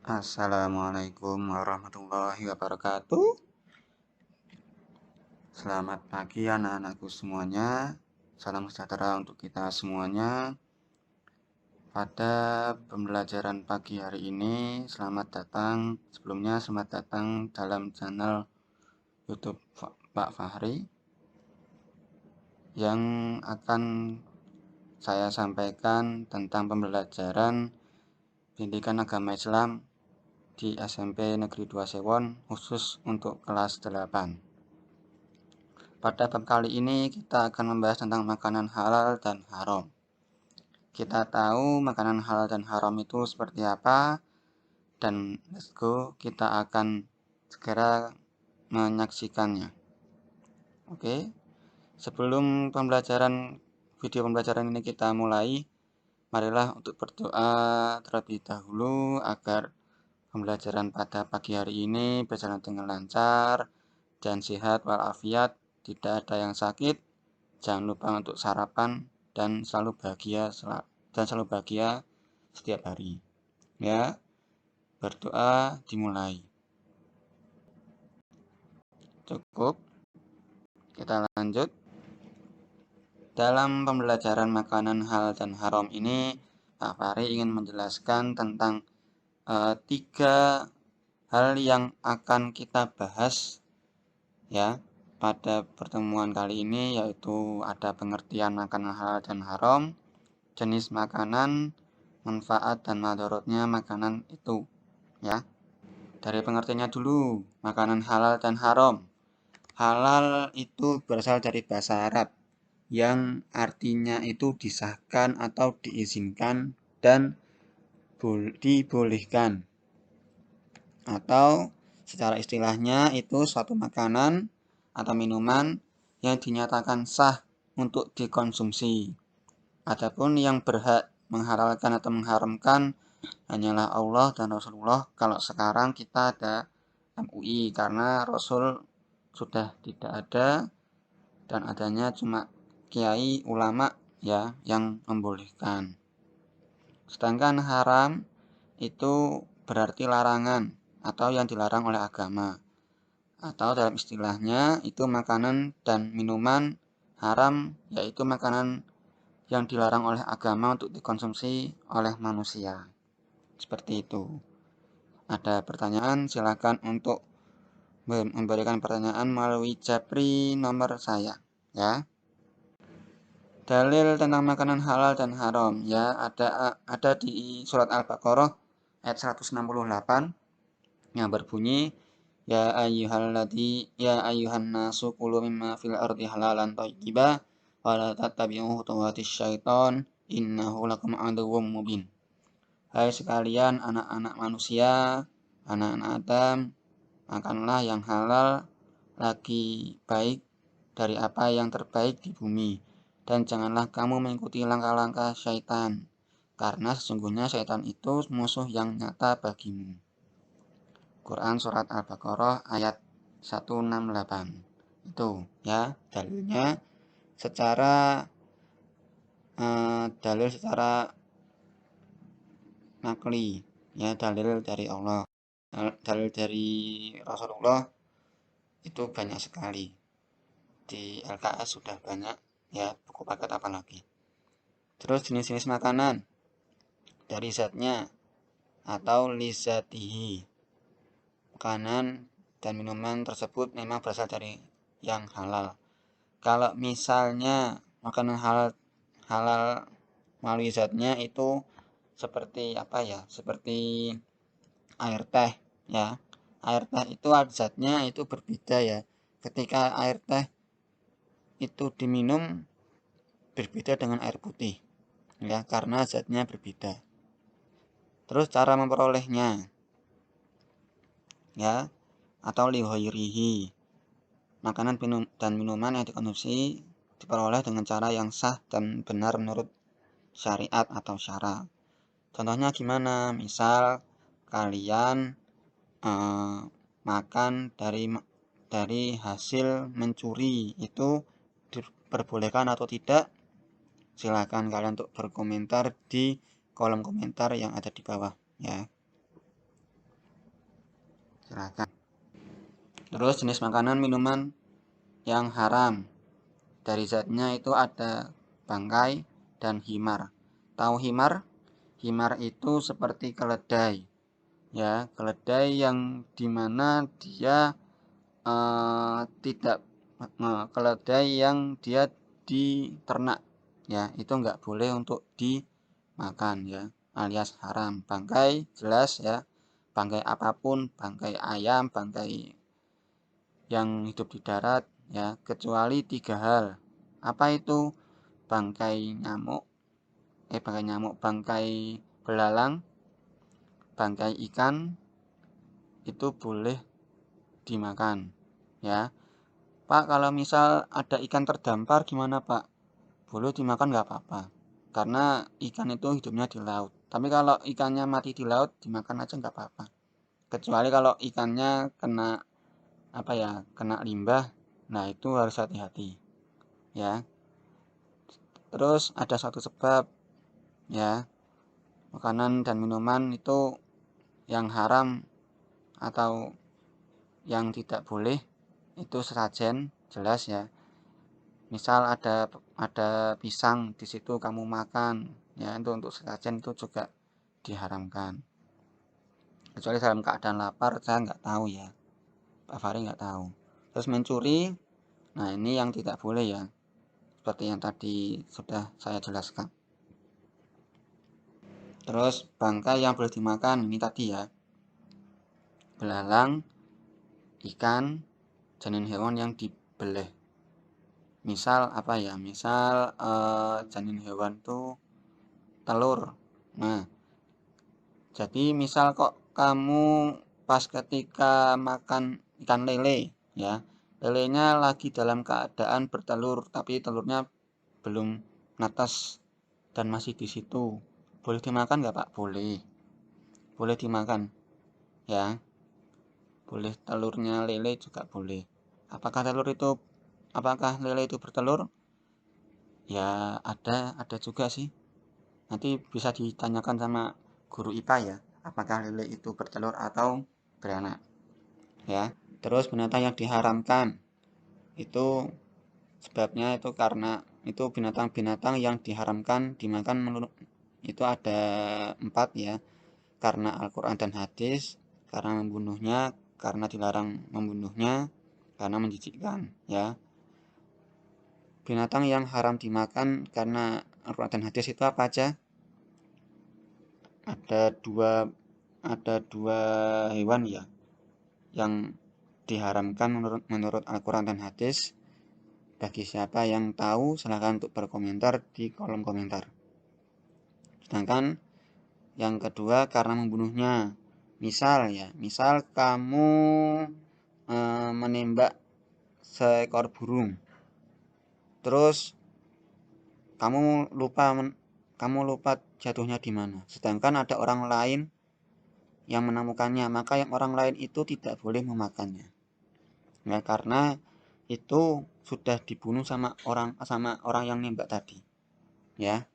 Assalamualaikum warahmatullahi wabarakatuh. Selamat pagi anak-anakku semuanya. Salam sejahtera untuk kita semuanya. Pada pembelajaran pagi hari ini, selamat datang. Sebelumnya selamat datang dalam channel YouTube Pak Fahri yang akan saya sampaikan tentang pembelajaran pendidikan agama Islam di SMP Negeri 2 Sewon khusus untuk kelas 8. Pada bab kali ini kita akan membahas tentang makanan halal dan haram. Kita tahu makanan halal dan haram itu seperti apa, dan let's go, kita akan segera menyaksikannya. Oke, sebelum video pembelajaran ini kita mulai, marilah untuk berdoa terlebih dahulu agar pembelajaran pada pagi hari ini berjalan dengan lancar dan sehat walafiat, tidak ada yang sakit. Jangan lupa untuk sarapan dan selalu bahagia setiap hari. Ya, berdoa dimulai. Cukup. Kita lanjut. Dalam pembelajaran makanan halal dan haram ini, Pak Fahri ingin menjelaskan tentang 3 hal yang akan kita bahas ya pada pertemuan kali ini, yaitu ada pengertian makanan halal dan haram, jenis makanan, manfaat dan madaratnya makanan itu ya. Dari pengertiannya dulu, makanan halal dan haram. Halal itu berasal dari bahasa Arab yang artinya itu disahkan atau diizinkan dan dibolehkan, atau secara istilahnya itu suatu makanan atau minuman yang dinyatakan sah untuk dikonsumsi. Adapun yang berhak menghalalkan atau mengharamkan hanyalah Allah dan Rasulullah. Kalau sekarang kita ada MUI karena Rasul sudah tidak ada dan adanya cuma kiai ulama ya yang membolehkan. Sedangkan haram itu berarti larangan atau yang dilarang oleh agama. Atau dalam istilahnya itu makanan dan minuman haram, yaitu makanan yang dilarang oleh agama untuk dikonsumsi oleh manusia. Seperti itu. Ada pertanyaan, silakan untuk memberikan pertanyaan melalui japri nomor saya ya. Dalil tentang makanan halal dan haram ya, ada di surat Al-Baqarah ayat 168 yang berbunyi ya ayyuhan nasu kulu mimma fil ardi halalan thayyiba wa la tattabi'u khutuwatis syaiton innahu lakum aduwwum mubin. Hai sekalian anak-anak manusia, anak-anak Adam, makanlah yang halal lagi baik dari apa yang terbaik di bumi, dan janganlah kamu mengikuti langkah-langkah syaitan, karena sesungguhnya syaitan itu musuh yang nyata bagimu. Quran Surat Al-Baqarah ayat 168. Itu ya dalilnya secara nakli ya, dalil dari Allah. Dalil dari Rasulullah itu banyak sekali. Di LKS sudah banyak ya, buku paket apalagi. Terus jenis-jenis makanan dari zatnya atau lizatihi. Makanan dan minuman tersebut memang berasal dari yang halal. Kalau misalnya makanan halal melalui zatnya itu seperti apa ya? Seperti air teh ya. Air teh itu zatnya itu berbeda ya. Ketika air teh itu diminum berbeda dengan air putih ya, karena zatnya berbeda. Terus cara memperolehnya ya, atau lihoirihi, makanan dan minuman yang dikonsumsi diperoleh dengan cara yang sah dan benar menurut syariat atau syara. Contohnya gimana? Misal kalian makan dari hasil mencuri, itu diperbolehkan atau tidak? Silakan kalian untuk berkomentar di kolom komentar yang ada di bawah ya. Silakan. Terus jenis makanan minuman yang haram. Dari zatnya itu ada bangkai dan himar. Tahu himar? Himar itu seperti keledai. Ya, keledai yang dimana dia tidak keledai yang dia diternak, ya itu enggak boleh untuk dimakan, ya alias haram. Bangkai jelas ya, bangkai apapun, bangkai ayam, bangkai yang hidup di darat, ya kecuali 3 hal. Apa itu? Bangkai nyamuk, bangkai belalang, bangkai ikan itu boleh dimakan, ya. Pak, kalau misal ada ikan terdampar gimana Pak? Boleh dimakan nggak apa-apa, karena ikan itu hidupnya di laut. Tapi kalau ikannya mati di laut, dimakan aja nggak apa-apa. Kecuali kalau ikannya kena kena limbah, nah itu harus hati-hati, ya. Terus ada satu sebab, ya, makanan dan minuman itu yang haram atau yang tidak boleh itu sesajen, jelas ya. Misal ada pisang di situ kamu makan, ya itu untuk sesajen itu juga diharamkan. Kecuali dalam keadaan lapar, saya nggak tahu ya. Pak Fahri nggak tahu. Terus mencuri, nah ini yang tidak boleh ya. Seperti yang tadi sudah saya jelaskan. Terus bangkai yang boleh dimakan ini tadi ya. Belalang, ikan, janin hewan yang dibeleh. Misal Misal janin hewan tuh telur. Nah, jadi misal kok kamu pas ketika makan ikan lele, ya, lelenya lagi dalam keadaan bertelur, tapi telurnya belum netas dan masih di situ. Boleh dimakan nggak Pak? Boleh. Boleh dimakan, ya. Boleh telurnya lele juga boleh. Apakah lele itu bertelur? Ya, ada juga sih. Nanti bisa ditanyakan sama guru IPA ya, apakah lele itu bertelur atau beranak, ya. Terus binatang yang diharamkan itu sebabnya itu karena itu binatang-binatang yang diharamkan dimakan menurut itu ada 4 ya, karena Al-Quran dan hadis, karena membunuhnya, karena dilarang membunuhnya, karena menjijikkan, ya. Binatang yang haram dimakan karena Al-Quran dan hadis itu apa aja? ada dua ada dua hewan ya yang diharamkan menurut Al-Quran dan hadis. Bagi siapa yang tahu silahkan untuk berkomentar di kolom komentar. Sedangkan yang kedua karena membunuhnya, misal kamu menembak seekor burung, terus kamu lupa jatuhnya di mana, sedangkan ada orang lain yang menemukannya, maka yang orang lain itu tidak boleh memakannya, ya, karena itu sudah dibunuh sama orang yang nembak tadi, ya.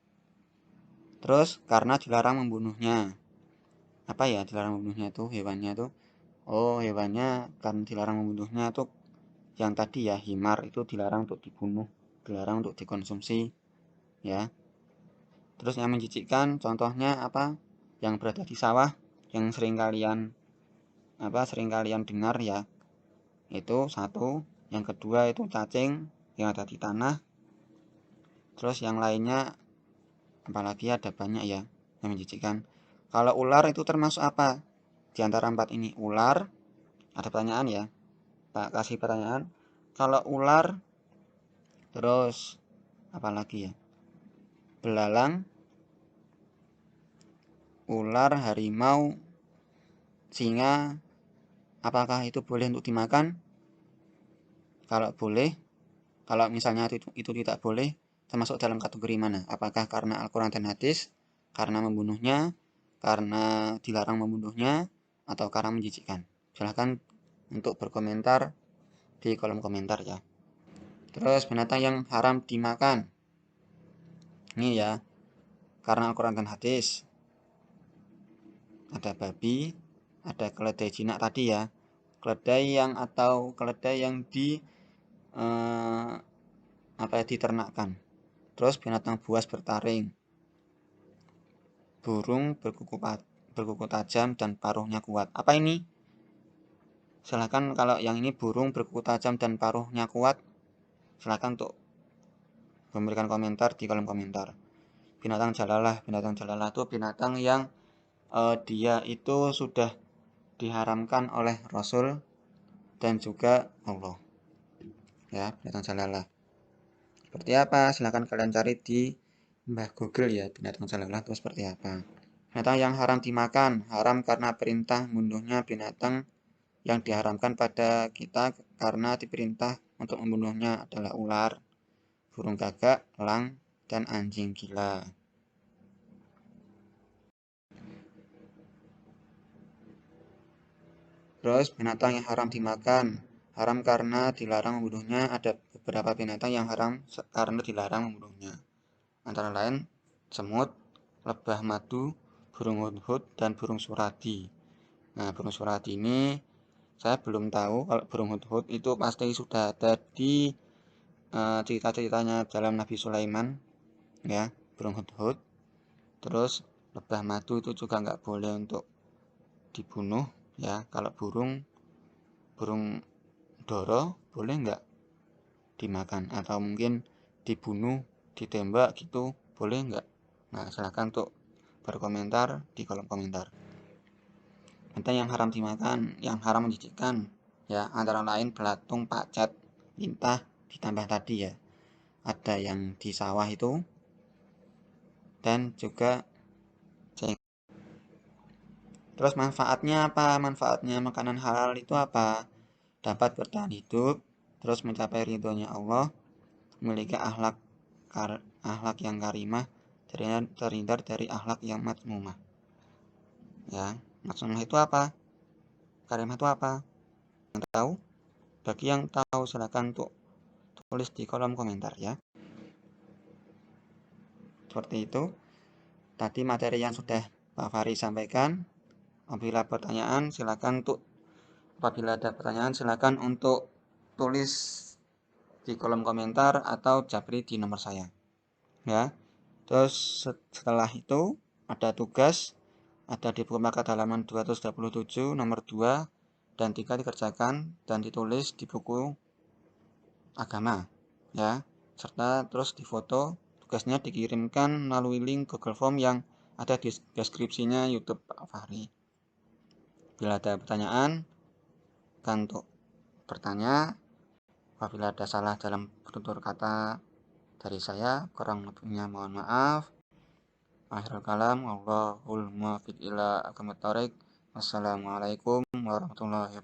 Terus karena dilarang membunuhnya, dilarang membunuhnya itu hewannya itu, hewannya karena dilarang membunuhnya itu yang tadi ya, himar itu dilarang untuk dibunuh, dilarang untuk dikonsumsi, ya. Terus yang menjijikkan contohnya yang berada di sawah, yang sering kalian dengar ya, itu satu. Yang kedua itu cacing yang ada di tanah. Terus yang lainnya apalagi ada banyak ya yang menjijikkan. Kalau ular itu termasuk apa di antara 4 ini? Ular, ada pertanyaan ya, Pak kasih pertanyaan. Kalau ular, terus apalagi ya, belalang, ular, harimau, singa, apakah itu boleh untuk dimakan? Kalau boleh, kalau misalnya itu tidak boleh, termasuk dalam kategori mana? Apakah karena Al-Quran dan hadis, karena membunuhnya, karena dilarang membunuhnya, atau karena menjijikkan? Silahkan untuk berkomentar di kolom komentar ya. Terus binatang yang haram dimakan, ini ya, karena Al-Quran dan hadis, ada babi, ada keledai jinak tadi ya, keledai yang diternakkan. Terus binatang buas bertaring, burung berkuku tajam dan paruhnya kuat. Apa ini? Silahkan kalau yang ini burung berkuku tajam dan paruhnya kuat, silahkan untuk memberikan komentar di kolom komentar. Binatang jalalah itu binatang yang dia itu sudah diharamkan oleh Rasul dan juga Allah. Ya, binatang jalalah. Seperti apa? Silahkan kalian cari di Mbah Google ya, binatang jalalah itu seperti apa. Binatang yang haram dimakan, haram karena perintah membunuhnya. Binatang yang diharamkan pada kita karena diperintah untuk membunuhnya adalah ular, burung gagak, elang, dan anjing gila. Terus binatang yang haram dimakan, haram karena dilarang membunuhnya. Ada beberapa binatang yang haram karena dilarang membunuhnya. Antara lain semut, lebah madu, burung hudhud, dan burung suradi. Nah, burung suradi ini saya belum tahu. Kalau burung hudhud itu pasti sudah ada di cerita-ceritanya dalam Nabi Sulaiman, ya, burung hudhud. Terus lebah madu itu juga nggak boleh untuk dibunuh, ya. Kalau burung doro boleh nggak dimakan, atau mungkin dibunuh, ditembak gitu, boleh nggak? Nah, silahkan untuk berkomentar di kolom komentar. Binatang yang haram dimakan, yang haram menjijikkan, ya, antara lain belatung, pacat, lintah, ditambah tadi ya, ada yang di sawah itu, dan juga cengkeh. Terus manfaatnya apa? Manfaatnya makanan halal itu apa? Dapat bertahan hidup, terus mencapai ridhonya Allah, memiliki akhlak yang karimah, terhindar dari akhlak yang mazmumah. Ya, mazmumah itu apa? Karimah itu apa? Yang tahu? Bagi yang tahu silakan untuk tulis di kolom komentar ya. Seperti itu. Tadi materi yang sudah Pak Fahri sampaikan. Apabila ada pertanyaan silakan untuk tulis di kolom komentar atau japri di nomor saya. Ya. Terus setelah itu ada tugas, ada di buku maka halaman 227 nomor 2 dan 3 dikerjakan dan ditulis di buku agama, ya. Serta terus difoto. Tugasnya dikirimkan melalui link Google Form yang ada di deskripsinya YouTube Pak Fahri. Bila ada pertanyaan, kan untuk bertanya. Apabila ada salah dalam penutur kata dari saya, kurang lebihnya mohon maaf. Akhirul kalam, Allahul muwaffiq ila aqwamit thoriq. Wassalamualaikum warahmatullahi wabarakatuh.